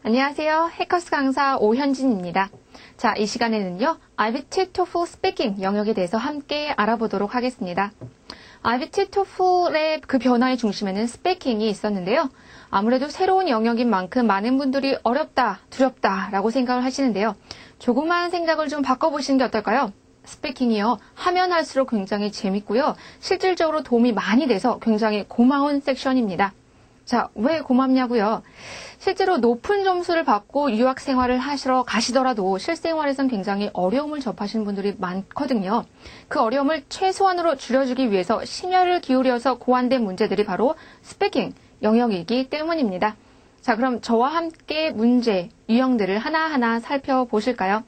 안녕하세요. 해커스 강사 오현진입니다. 자, 이 시간에는요, IBT TOEFL 스피킹 영역에 대해서 함께 알아보도록 하겠습니다. IBT TOEFL의 그 변화의 중심에는 스피킹이 있었는데요. 아무래도 새로운 영역인 만큼 많은 분들이 어렵다, 두렵다라고 생각을 하시는데요. 조그만 생각을 좀 바꿔보시는 게 어떨까요? 스피킹이요, 하면 할수록 굉장히 재밌고요. 실질적으로 도움이 많이 돼서 굉장히 고마운 섹션입니다. 자, 왜 고맙냐고요? 실제로 높은 점수를 받고 유학 생활을 하시러 가시더라도 실생활에선 굉장히 어려움을 접하시는 분들이 많거든요. 그 어려움을 최소한으로 줄여주기 위해서 심혈을 기울여서 고안된 문제들이 바로 스피킹 영역이기 때문입니다. 자, 그럼 저와 함께 문제, 유형들을 하나하나 살펴보실까요?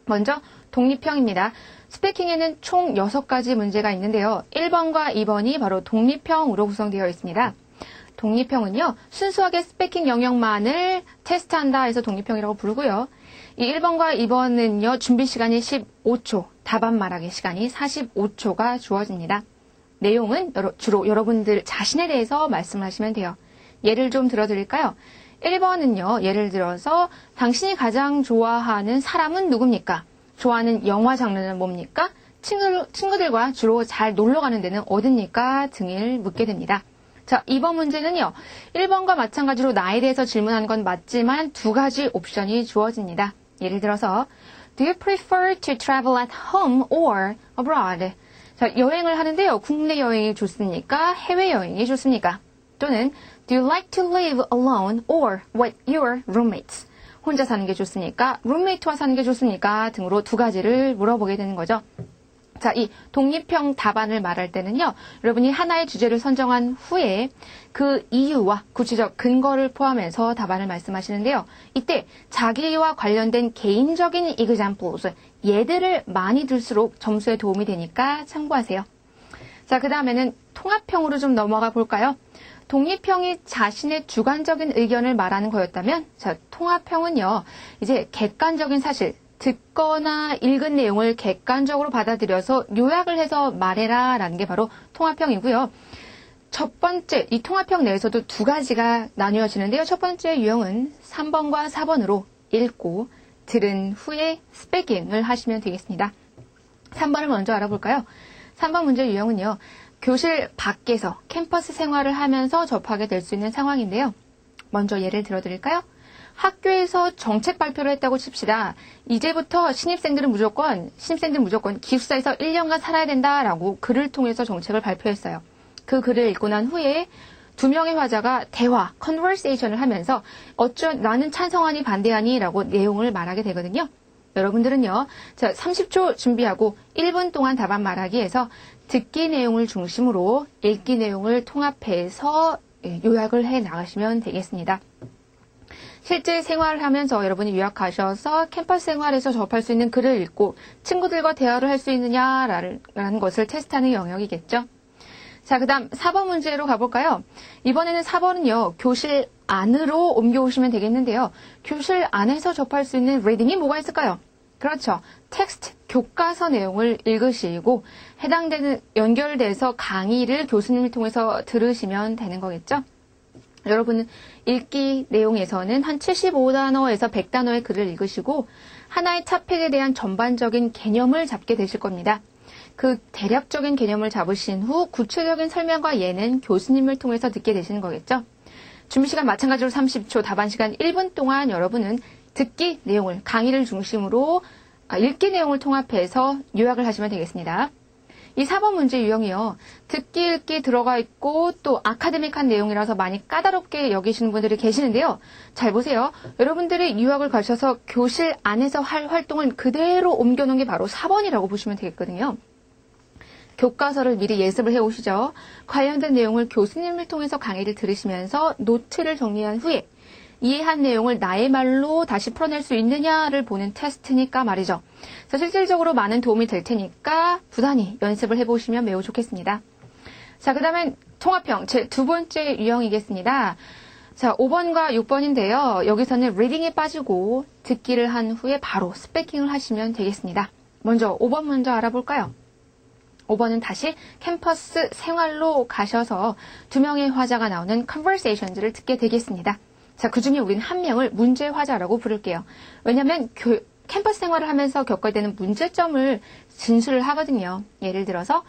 먼저 독립형입니다. 스피킹에는 총 6가지 문제가 있는데요. 1번과 2번이 바로 독립형으로 구성되어 있습니다. 독립형은요, 순수하게 스피킹 영역만을 테스트한다 해서 독립형이라고 부르고요. 이 1번과 2번은요, 준비 시간이 15초, 답안 말하기 시간이 45초가 주어집니다. 내용은 주로 여러분들 자신에 대해서 말씀을 하시면 돼요. 예를 좀 들어드릴까요? 1번은요, 예를 들어서 당신이 가장 좋아하는 사람은 누굽니까? 좋아하는 영화 장르는 뭡니까? 친구들과 주로 잘 놀러 가는 데는 어딥니까? 등을 묻게 됩니다. 자, 2번 문제는요. 1번과 마찬가지로 나에 대해서 질문하는 건 맞지만 2가지 옵션이 주어집니다. 예를 들어서 Do you prefer to travel at home or abroad? 자, 여행을 하는데요. 국내 여행이 좋습니까? 해외 여행이 좋습니까? 또는 Do you like to live alone or with your roommates? 혼자 사는 게 좋습니까? 룸메이트와 사는 게 좋습니까? 등으로 2가지를 물어보게 되는 거죠. 자, 이 독립형 답안을 말할 때는요, 여러분이 하나의 주제를 선정한 후에 그 이유와 구체적 근거를 포함해서 답안을 말씀하시는데요. 이때 자기와 관련된 개인적인 examples, 예들을 많이 들수록 점수에 도움이 되니까 참고하세요. 자, 그 다음에는 통합형으로 좀 넘어가 볼까요? 독립형이 자신의 주관적인 의견을 말하는 거였다면, 자, 통합형은요, 이제 객관적인 사실, 듣거나 읽은 내용을 객관적으로 받아들여서 요약을 해서 말해라 라는 게 바로 통합형이고요. 첫 번째, 이 통합형 내에서도 2가지가 나뉘어지는데요. 첫 번째 유형은 3번과 4번으로 읽고 들은 후에 스피킹을 하시면 되겠습니다. 3번을 먼저 알아볼까요? 3번 문제 유형은요. 교실 밖에서 캠퍼스 생활을 하면서 접하게 될 수 있는 상황인데요. 먼저 예를 들어드릴까요? 학교에서 정책 발표를 했다고 칩시다. 이제부터 신입생들은 무조건 기숙사에서 1년간 살아야 된다라고 글을 통해서 정책을 발표했어요. 그 글을 읽고 난 후에 2명의 화자가 대화, conversation을 하면서 나는 찬성하니 반대하니 라고 내용을 말하게 되거든요. 여러분들은요, 자, 30초 준비하고 1분 동안 답안 말하기에서 듣기 내용을 중심으로 읽기 내용을 통합해서 요약을 해 나가시면 되겠습니다. 실제 생활을 하면서 여러분이 유학 가셔서 캠퍼스 생활에서 접할 수 있는 글을 읽고 친구들과 대화를 할 수 있느냐라는 것을 테스트하는 영역이겠죠. 자, 그 다음 4번 문제로 가볼까요? 이번에는 4번은요. 교실 안으로 옮겨오시면 되겠는데요. 교실 안에서 접할 수 있는 리딩이 뭐가 있을까요? 그렇죠. 텍스트, 교과서 내용을 읽으시고 연결돼서 강의를 교수님을 통해서 들으시면 되는 거겠죠. 여러분은 읽기 내용에서는 한 75단어에서 100단어의 글을 읽으시고 하나의 토픽에 대한 전반적인 개념을 잡게 되실 겁니다. 그 대략적인 개념을 잡으신 후 구체적인 설명과 예는 교수님을 통해서 듣게 되시는 거겠죠. 준비시간 마찬가지로 30초, 답안시간 1분 동안 여러분은 듣기 내용을, 강의를 중심으로 읽기 내용을 통합해서 요약을 하시면 되겠습니다. 이 4번 문제 유형이요. 듣기, 읽기 들어가 있고 또 아카데믹한 내용이라서 많이 까다롭게 여기시는 분들이 계시는데요. 잘 보세요. 여러분들이 유학을 가셔서 교실 안에서 할 활동을 그대로 옮겨놓은 게 바로 4번이라고 보시면 되겠거든요. 교과서를 미리 예습을 해오시죠. 관련된 내용을 교수님을 통해서 강의를 들으시면서 노트를 정리한 후에 이해한 내용을 나의 말로 다시 풀어낼 수 있느냐를 보는 테스트니까 말이죠. 그래서 실질적으로 많은 도움이 될 테니까 부단히 연습을 해보시면 매우 좋겠습니다. 자, 그 다음엔 통합형 제 2번째 유형이겠습니다. 자, 5번과 6번인데요. 여기서는 리딩에 빠지고 듣기를 한 후에 바로 스피킹을 하시면 되겠습니다. 먼저 5번 먼저 알아볼까요? 5번은 다시 캠퍼스 생활로 가셔서 2명의 화자가 나오는 conversations를 듣게 되겠습니다. 자, 그중에 우리는 한 명을 문제화자라고 부를게요. 왜냐하면 캠퍼스 생활을 하면서 겪어야 되는 문제점을 진술을 하거든요. 예를 들어서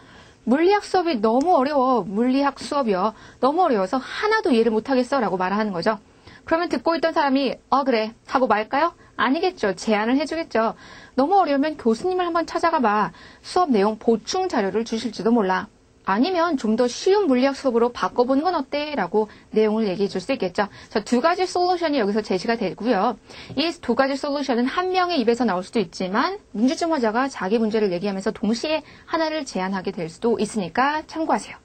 물리학 수업이 너무 어려워. 물리학 수업이요. 너무 어려워서 하나도 이해를 못하겠어 라고 말하는 거죠. 그러면 듣고 있던 사람이 그래 하고 말까요? 아니겠죠. 제안을 해주겠죠. 너무 어려우면 교수님을 한번 찾아가 봐. 수업 내용 보충 자료를 주실지도 몰라. 아니면 좀 더 쉬운 물리학 수업으로 바꿔보는 건 어때? 라고 내용을 얘기해 줄 수 있겠죠. 자, 두 가지 솔루션이 여기서 제시가 되고요. 이 두 가지 솔루션은 한 명의 입에서 나올 수도 있지만 문제점 화자가 자기 문제를 얘기하면서 동시에 하나를 제안하게 될 수도 있으니까 참고하세요.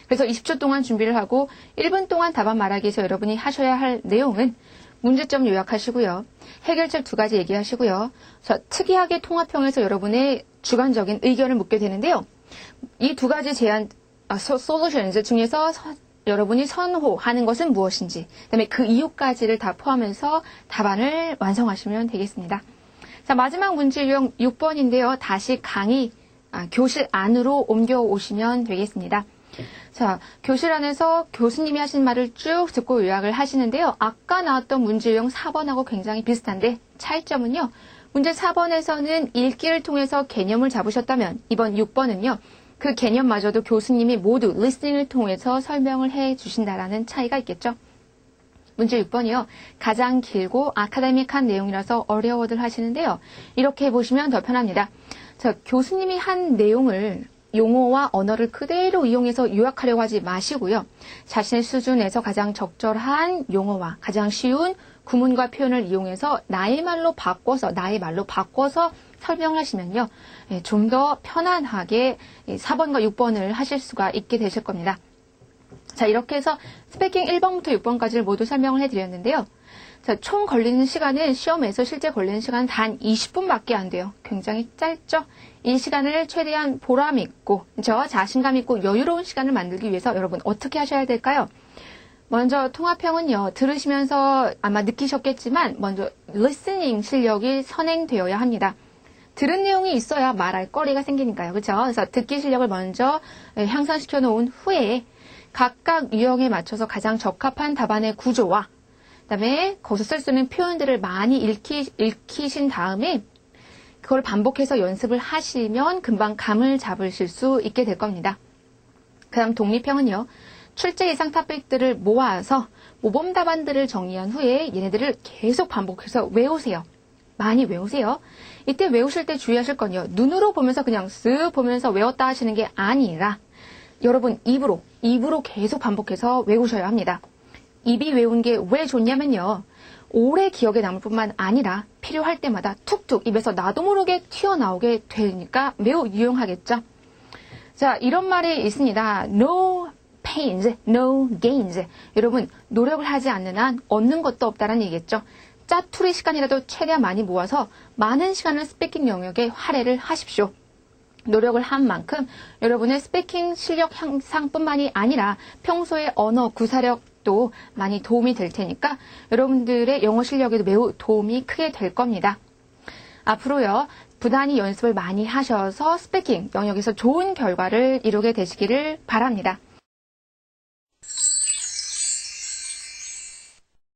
그래서 20초 동안 준비를 하고 1분 동안 답안 말하기에서 여러분이 하셔야 할 내용은 문제점 요약하시고요. 해결책 두 가지 얘기하시고요. 자, 특이하게 통합형에서 여러분의 주관적인 의견을 묻게 되는데요. 이 두 가지 솔루션 중에서 여러분이 선호하는 것은 무엇인지, 그다음에 그 이유까지를 다 포함해서 답안을 완성하시면 되겠습니다. 자, 마지막 문제 유형 6번인데요. 다시 교실 안으로 옮겨오시면 되겠습니다. 자, 교실 안에서 교수님이 하신 말을 쭉 듣고 요약을 하시는데요. 아까 나왔던 문제 유형 4번하고 굉장히 비슷한데 차이점은요. 문제 4번에서는 읽기를 통해서 개념을 잡으셨다면 이번 6번은요. 그 개념마저도 교수님이 모두 리스닝을 통해서 설명을 해 주신다라는 차이가 있겠죠. 문제 6번이요. 가장 길고 아카데믹한 내용이라서 어려워들 하시는데요. 이렇게 보시면 더 편합니다. 자, 교수님이 한 내용을 용어와 언어를 그대로 이용해서 요약하려고 하지 마시고요. 자신의 수준에서 가장 적절한 용어와 가장 쉬운 구문과 표현을 이용해서 나의 말로 바꿔서 설명하시면요. 좀 더 편안하게 4번과 6번을 하실 수가 있게 되실 겁니다. 자, 이렇게 해서 스피킹 1번부터 6번까지를 모두 설명을 해드렸는데요. 자, 총 걸리는 시간은 시험에서 실제 걸리는 시간은 단 20분밖에 안 돼요. 굉장히 짧죠? 이 시간을 최대한 보람 있고, 자신감 있고 여유로운 시간을 만들기 위해서 여러분 어떻게 하셔야 될까요? 먼저 통합형은요. 들으시면서 아마 느끼셨겠지만 먼저 리스닝 실력이 선행되어야 합니다. 들은 내용이 있어야 말할 거리가 생기니까요. 그렇죠? 그래서 듣기 실력을 먼저 향상시켜 놓은 후에 각각 유형에 맞춰서 가장 적합한 답안의 구조와 그다음에 거기서 쓸 수 있는 표현들을 많이 읽히신 다음에 그걸 반복해서 연습을 하시면 금방 감을 잡으실 수 있게 될 겁니다. 그 다음 독립형은요. 출제 예상 토픽들을 모아서 모범 답안들을 정리한 후에 얘네들을 계속 반복해서 외우세요. 많이 외우세요. 이때 외우실 때 주의하실 건요. 눈으로 보면서 그냥 쓱 보면서 외웠다 하시는 게 아니라 여러분 입으로 계속 반복해서 외우셔야 합니다. 입이 외운 게 왜 좋냐면요. 오래 기억에 남을 뿐만 아니라 필요할 때마다 툭툭 입에서 나도 모르게 튀어나오게 되니까 매우 유용하겠죠. 자, 이런 말이 있습니다. No pains, no gains. 여러분, 노력을 하지 않는 한 얻는 것도 없다는 얘기겠죠. 짜투리 시간이라도 최대한 많이 모아서 많은 시간을 스피킹 영역에 할애를 하십시오. 노력을 한 만큼 여러분의 스피킹 실력 향상뿐만이 아니라 평소의 언어 구사력도 많이 도움이 될 테니까 여러분들의 영어 실력에도 매우 도움이 크게 될 겁니다. 앞으로요. 부단히 연습을 많이 하셔서 스피킹 영역에서 좋은 결과를 이루게 되시기를 바랍니다.